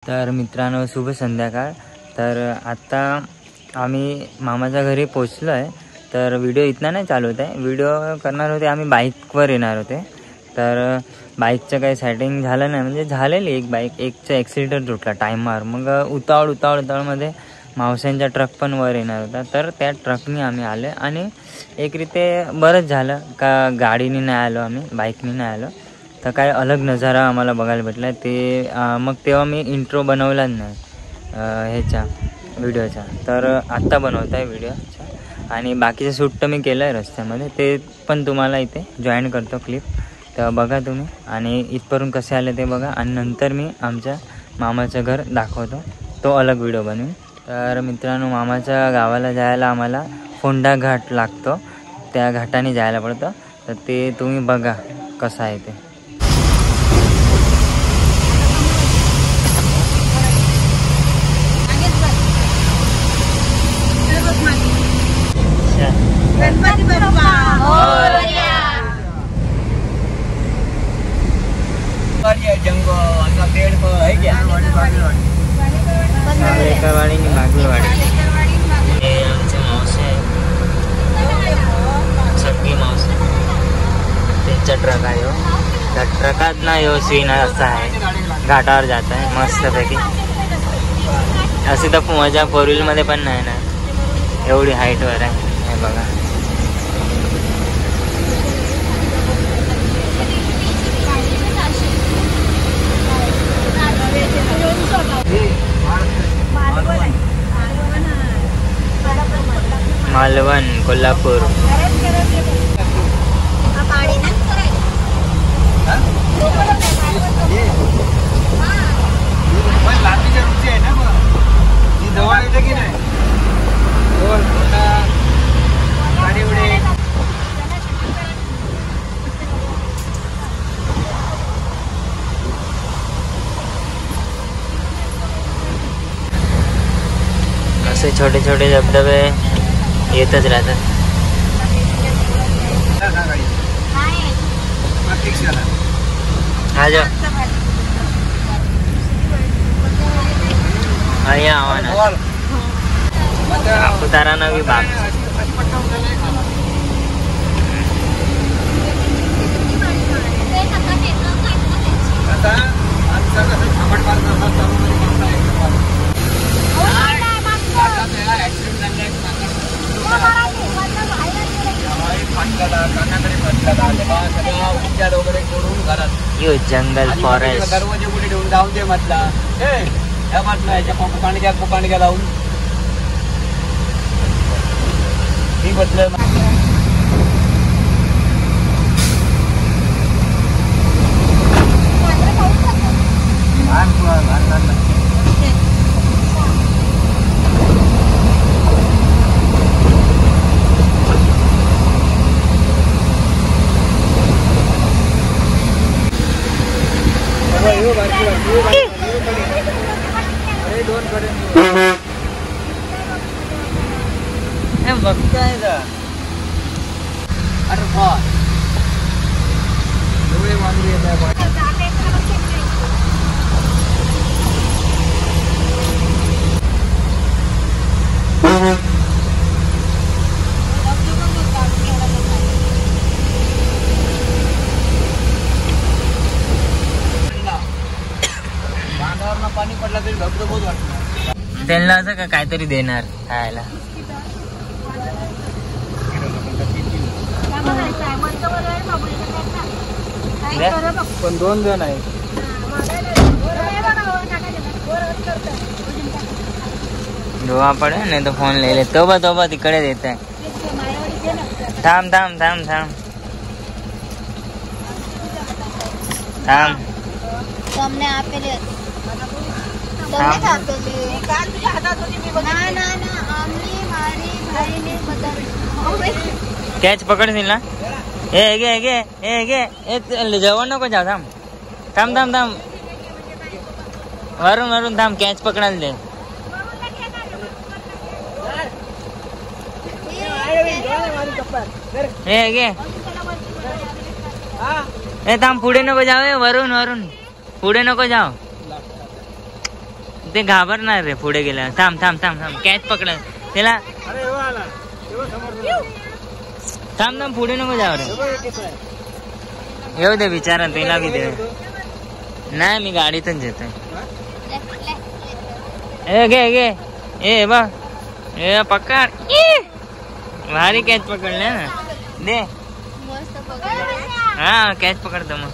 तर मित्रांनो शुभ संध्याकाळ। तर आता आम्ही मामाच्या घरी पोचलो आहे। तर व्हिडिओ इतना नाही चालवत आहे, व्हिडिओ करणार होते आम्ही बाईकवर येणार होते। तर बाईकचं काही सेटिंग झालं नाही, म्हणजे झालेली एक बाईक एकचा ॲक्सिडेंट तुटला टायमार। मग उतावळमध्ये मावसांचा ट्रक पण वर येणार होता, तर त्या ट्रकने आम्ही आले आणि एक रीते बरंच झालं का गाडीने नाही आलो, आम्ही बाईकने नाही आलो। तर काय अलग नजारा आम्हाला बघायला भेटला ते। मग तेव्हा मी इंट्रो बनवलाच नाही ह्याचा व्हिडिओचा, तर आत्ता बनवत आहे व्हिडिओचा। आणि बाकीचं शूट तर मी केलं आहे रस्त्यामध्ये, ते पण तुम्हाला इथे जॉईन करतो क्लिप, तर बघा तुम्ही आणि इथपर्यंत कसे आले ते बघा। आणि नंतर मी आमच्या मामाचं घर दाखवतो, तो अलग व्हिडिओ बनवीन। तर मित्रांनो मामाच्या गावाला जायला आम्हाला फोंडा घाट लागतो, त्या घाटाने जायला पडतं। तर ते तुम्ही बघा कसं आहे ते। सगळी मावशी त्यांचा ट्रक आहे हो, त्या ट्रकात ना यो सीन असा आहे, घाटावर जात आहे मस्तपैकी। अशी तर मजा फोर व्हीलमध्ये पण नाही ना, एवढी हाईटवर आहे हे बघा। मालवण कोल्हापूर। असे छोटे छोटे धबधबे येतच राहतात। हा जो અહીંયા આવવાના સાપુતારાનો બી ભાગ यो जंगल फॉरेस्ट दरवाजे कुठे ठेवून जाऊन दे म्हटला ह्या म्हटलं ह्याच्या पुकाण घ्या लावून मी म्हटलं बघताय का अरे बा एवढे मांजरी येत आहे। बांधावर पाणी पडला तरी धबधबोच वाटतं त्यांना, असं का काहीतरी देणार खायला। पण 2 जण आहेत, धुवा पडे नाही तर फोन लिहिले तोबा तिकडे देत आहे। थांब तुमने आपेले कॅच पकडशील ना, हे घे जवळ नको जाऊ, थांब वरून थांब, कॅच पकडायला दे। हे घे, हे थांब पुढे नको जाऊ, वरून पुढे नको जाऊ। ते घाबरणार रे पुढे गेला. थांब थांब थांब थांब कॅच पकड त्याला. थांब थांब पुढे नको जाऊ रे. येऊ दे बिचारा त्याला बी दे. नाही मी गाडीतच येतोय. ए घे घे ए बा ए पकड. भारी कॅच पकडले ना दे. हा कॅच पकडतो मग.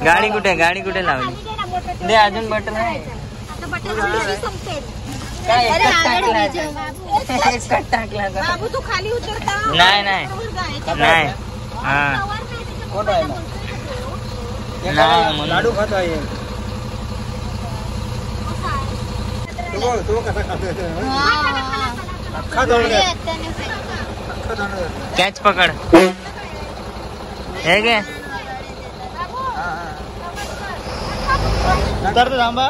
गाडी कुठे लावली दे अजून बटन आहे. बाबू तू खाली उतरता. नाही नाही नाही हा नाही लाडू खात आहे. तो कसा खातो कॅच पकड हे घे. थांबा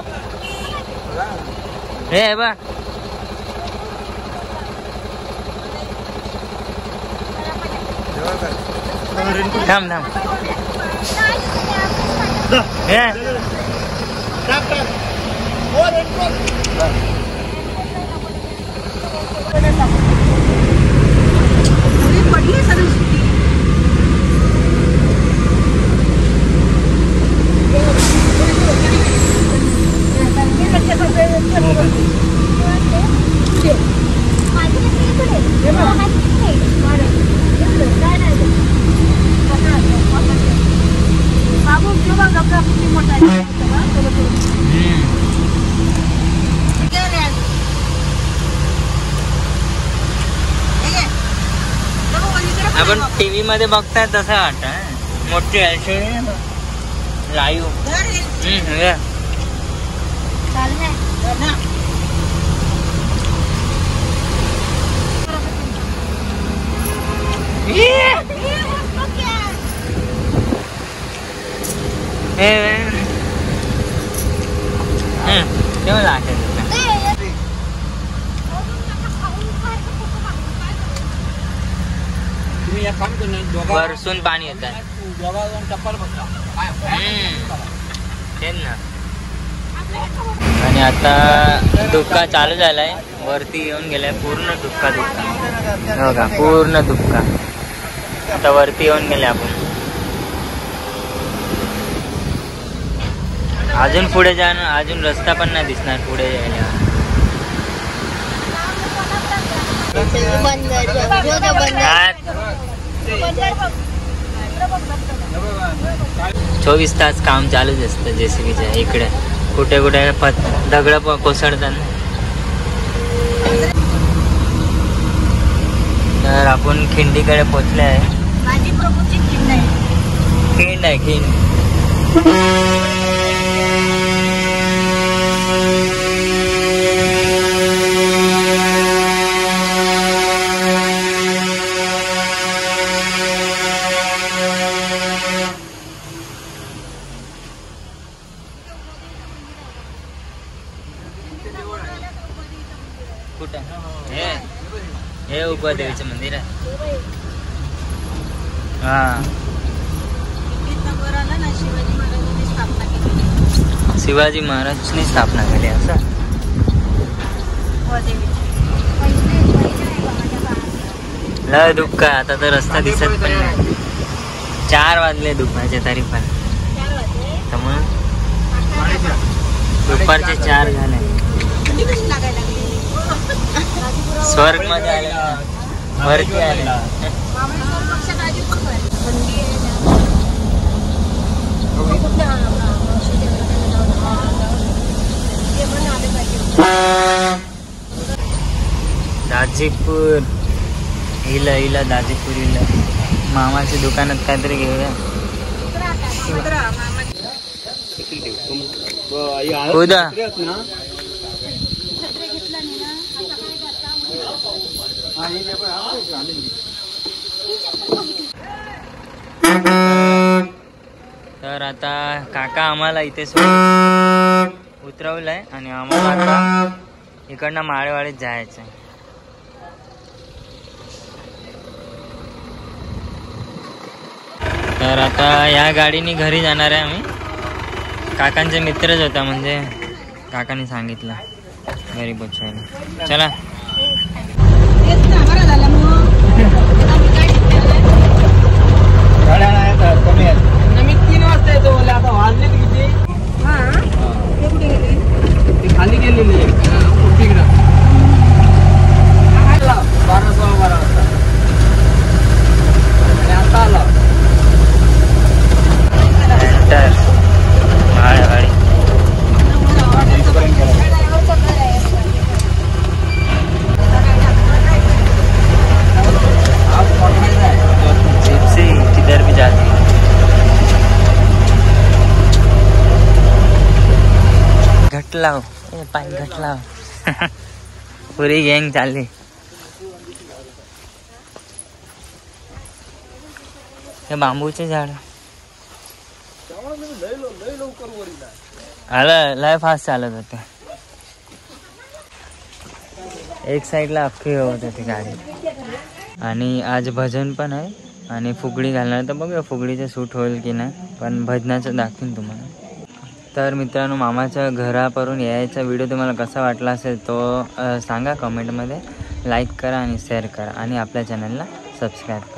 हे बा थांब थांब हे आपण टीव्ही मध्ये बघताय तसं वाटत. मोठी एलसीडी लाईव्ह. वरसून पाणी येत आहे. आणि आता धुक्का चालू झालाय. वरती येऊन गेलाय पूर्ण धुक्का बघा पूर्ण धुक्का. आता वरती येऊन गेले आपण. अजून पुढे जाणं अजून रस्ता पण नाही दिसणार पुढे जायला. 24 तास काम चालूच असतं जेसीबीच्या इकडे. कुठे कुठे दगड कोसळतात. तर आपण खिंडीकडे पोचले आहे. खिंड आहे खिंड. कुठं हे उपदेवीचं मंदिर आहे. हा शिवाजी महाराजांनी स्थापना केली असं. लय दुःख आहे. आता तर रस्ता दिसत पण नाही. 4 वाजले दुपारचे तरी पण. त्यामुळे दुपारचे 4 झाले. स्वर्ग मध्ये आले वरती आले. दाजीपूर इला दाजीपूर इला. मामाच्या दुकानात काहीतरी घेऊया. खुदा तर आता काका आम्हाला इथे उतरवलंय आणि आम्हाला आता इकडनं माळेवाडीत जायचं. तर आता या गाडीने घरी जाणार आहे आम्ही. काकांचे मित्रच होता, म्हणजे काकाने सांगितलं घरी पोचायला. चला मी 3 वाजता येतो बोले. आता वाजले किती? ते खाली गेलेली आहे तिकडं 12:15 वाजता आणि आता आला. किधर भी जाती घटलाव पाय घटलाव पुरी गँग चालली. हे बांबूचे झाड आलं, लय फास्ट चालत होते. एक साईडला अख्खी होत होती गाडी. आणि आज भजन पण आहे आणि फुगडी घालणार, तर बघूया फुगडीचं शूट होईल की नाही, पण भजनाचं दाखवीन तुम्हाला. तर मित्रांनो, मामाच्या घरापासून यायचा व्हिडिओ तुम्हाला कसा वाटला असेल तो सांगा कमेंटमध्ये. लाईक करा आणि शेअर करा आणि आपल्या चॅनलला सबस्क्राईब करा.